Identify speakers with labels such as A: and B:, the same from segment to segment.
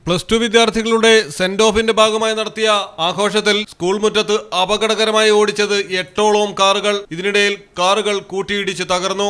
A: +2 വിദ്യാർത്ഥികളുടെ സെന്റ് ഓഫിന്റെ ഭാഗമായി നടത്തിയ ആഘോഷത്തിൽ സ്കൂൾ മുറ്റത്ത് അപകടകരമായി ഓടിച്ചത് 8ഓളം കാറുകൾ. ഇതിനിടയിൽ കാറുകൾ കൂട്ടിയിടിച്ച് തകർന്നു.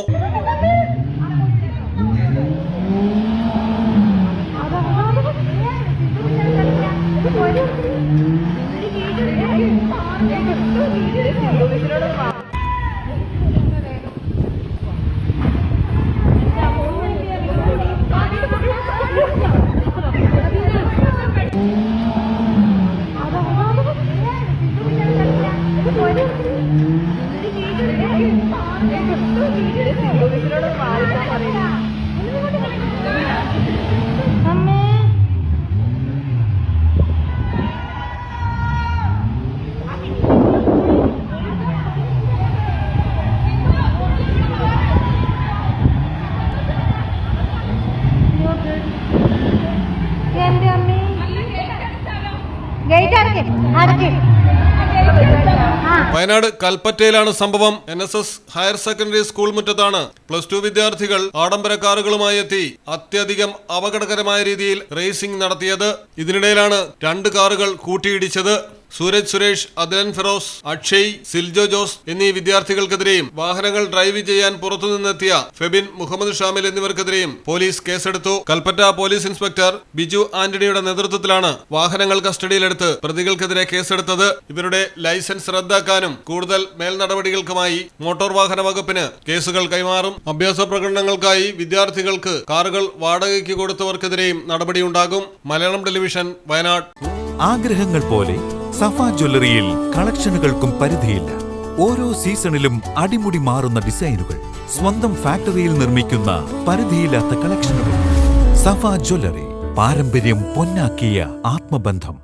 A: വയനാട് കൽപ്പറ്റയിലാണ് സംഭവം. NSS ഹയർ സെക്കൻഡറി സ്കൂൾ മുറ്റത്താണ് +2 വിദ്യാർത്ഥികൾ ആഡംബര കാറുകളുമായി എത്തി അത്യധികം അപകടകരമായ രീതിയിൽ റേസിംഗ് നടത്തിയത്. ഇതിനിടയിലാണ് 2 കാറുകൾ കൂട്ടിയിടിച്ചത്. സൂരജ് സുരേഷ്, അദ്ലൻ ഫിറോസ്, അക്ഷയ്, സിൽജോ ജോസ് എന്നീ വിദ്യാർത്ഥികൾക്കെതിരെയും വാഹനങ്ങൾ ഡ്രൈവ് ചെയ്യാൻ പുറത്തുനിന്നെത്തിയ ഫെബിൻ, മുഹമ്മദ് ഷാമിൽ എന്നിവർക്കെതിരെയും പോലീസ് കേസെടുത്തു. കൽപ്പറ്റ പോലീസ് ഇൻസ്പെക്ടർ ബിജു ആന്റണിയുടെ നേതൃത്വത്തിലാണ് വാഹനങ്ങൾ കസ്റ്റഡിയിലെടുത്ത് പ്രതികൾക്കെതിരെ കേസെടുത്തത്. ഇവരുടെ ലൈസൻസ് റദ്ദാക്കാനും കൂടുതൽ മേൽ നടപടികൾക്കുമായി മോട്ടോർ വാഹന വകുപ്പിന് കേസുകൾ കൈമാറും. അഭ്യാസ പ്രകടനങ്ങൾക്കായി വിദ്യാർത്ഥികൾക്ക് കാറുകൾ വാടകയ്ക്ക് കൊടുത്തവർക്കെതിരെയും നടപടിയുണ്ടാകും. മലയാളം ടെലിവിഷൻ, വയനാട്.
B: ആഗ്രഹങ്ങൾ പോലെ സഫ ജ്വല്ലറിയിൽ കളക്ഷനുകൾക്കും പരിധിയില്ല. ഓരോ സീസണിലും അടിമുടി മാറുന്ന ഡിസൈനുകൾ, സ്വന്തം ഫാക്ടറിയിൽ നിർമ്മിക്കുന്ന പരിധിയില്ലാത്ത കളക്ഷനുകൾ. സഫ ജ്വല്ലറി, പാരമ്പര്യം പൊന്നാക്കിയ ആത്മബന്ധം.